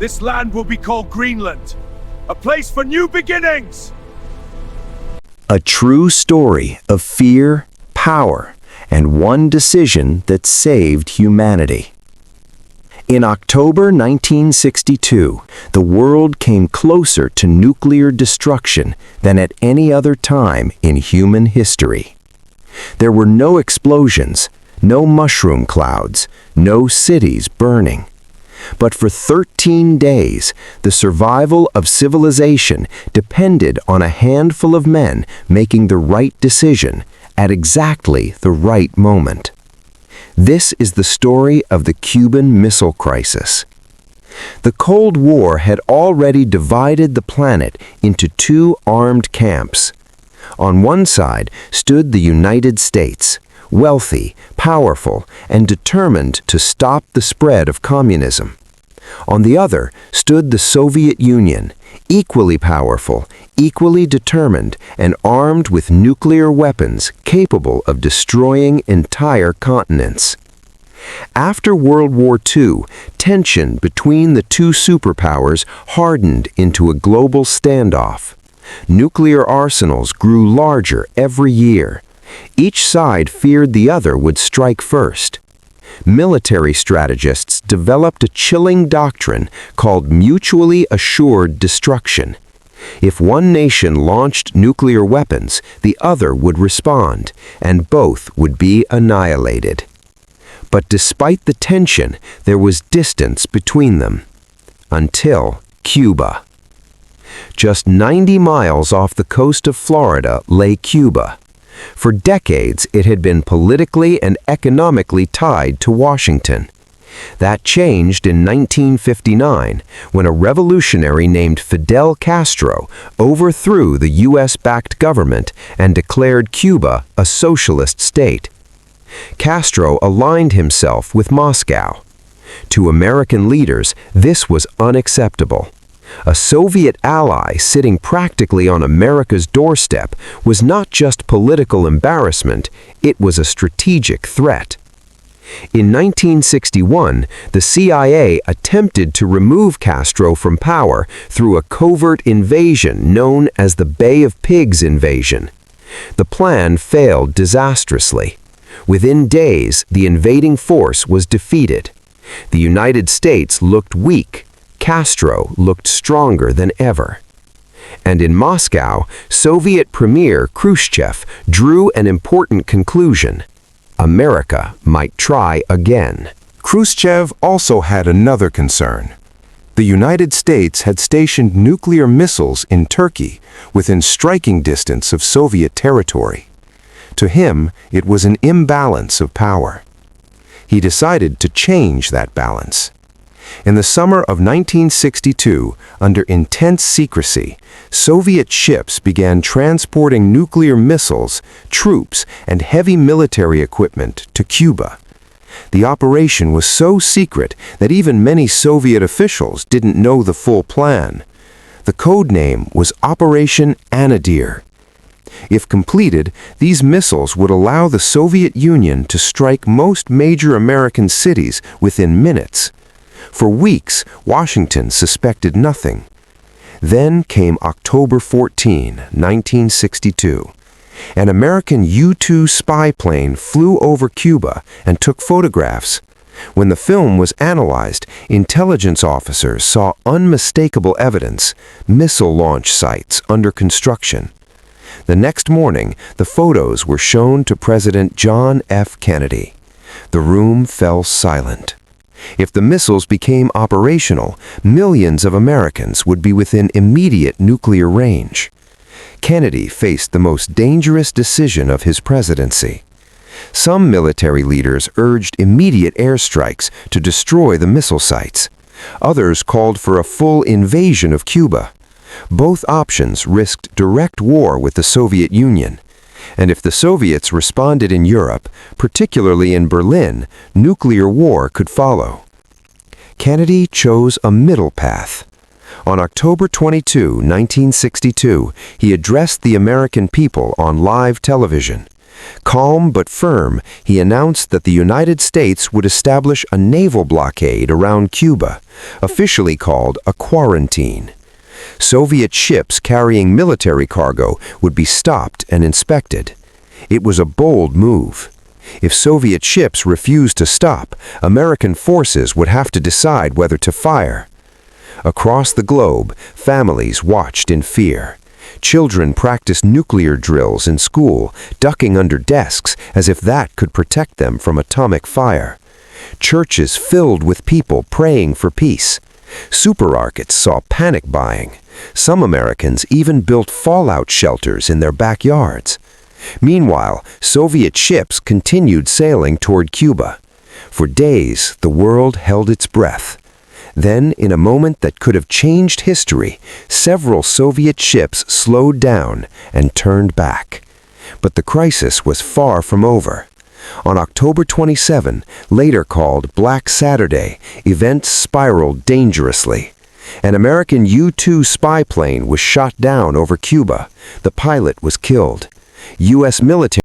This land will be called Greenland, a place for new beginnings. A true story of fear, power, and one decision that saved humanity. In October 1962, the world came closer to nuclear destruction than at any other time in human history. There were no explosions, no mushroom clouds, no cities burning. But for 13 days, the survival of civilization depended on a handful of men making the right decision at exactly the right moment. This is the story of the Cuban Missile Crisis. The Cold War had already divided the planet into two armed camps. On one side stood the United States, wealthy, powerful, and determined to stop the spread of communism. On the other stood the Soviet Union, equally powerful, equally determined, and armed with nuclear weapons capable of destroying entire continents. After World War II, tension between the two superpowers hardened into a global standoff. Nuclear arsenals grew larger every year. Each side feared the other would strike first. Military strategists developed a chilling doctrine called mutually assured destruction. If one nation launched nuclear weapons, the other would respond, and both would be annihilated. But despite the tension, there was distance between them. Until Cuba. Just 90 miles off the coast of Florida lay Cuba. For decades, it had been politically and economically tied to Washington. That changed in 1959, when a revolutionary named Fidel Castro overthrew the U.S.-backed government and declared Cuba a socialist state. Castro aligned himself with Moscow. To American leaders, this was unacceptable. A Soviet ally sitting practically on America's doorstep was not just political embarrassment, it was a strategic threat. In 1961, the CIA attempted to remove Castro from power through a covert invasion known as the Bay of Pigs invasion. The plan failed disastrously. Within days, the invading force was defeated. The United States looked weak. Castro looked stronger than ever. And in Moscow, Soviet Premier Khrushchev drew an important conclusion. America might try again. Khrushchev also had another concern. The United States had stationed nuclear missiles in Turkey within striking distance of Soviet territory. To him, it was an imbalance of power. He decided to change that balance. In the summer of 1962, under intense secrecy, Soviet ships began transporting nuclear missiles, troops, and heavy military equipment to Cuba. The operation was so secret that even many Soviet officials didn't know the full plan. The code name was Operation Anadyr. If completed, these missiles would allow the Soviet Union to strike most major American cities within minutes. For weeks, Washington suspected nothing. Then came October 14, 1962. An American U-2 spy plane flew over Cuba and took photographs. When the film was analyzed, intelligence officers saw unmistakable evidence: missile launch sites under construction. The next morning, the photos were shown to President John F. Kennedy. The room fell silent. If the missiles became operational, millions of Americans would be within immediate nuclear range. Kennedy faced the most dangerous decision of his presidency. Some military leaders urged immediate airstrikes to destroy the missile sites. Others called for a full invasion of Cuba. Both options risked direct war with the Soviet Union. And if the Soviets responded in Europe, particularly in Berlin, nuclear war could follow. Kennedy chose a middle path. On October 22, 1962, he addressed the American people on live television. Calm but firm, he announced that the United States would establish a naval blockade around Cuba, officially called a quarantine. Soviet ships carrying military cargo would be stopped and inspected. It was a bold move. If Soviet ships refused to stop, American forces would have to decide whether to fire. Across the globe, families watched in fear. Children practiced nuclear drills in school, ducking under desks as if that could protect them from atomic fire. Churches filled with people praying for peace. Supermarkets saw panic buying. Some Americans even built fallout shelters in their backyards. Meanwhile, Soviet ships continued sailing toward Cuba. For days, the world held its breath. Then, in a moment that could have changed history, several Soviet ships slowed down and turned back. But the crisis was far from over. On October 27, later called Black Saturday, events spiraled dangerously. An American U-2 spy plane was shot down over Cuba. The pilot was killed. U.S. military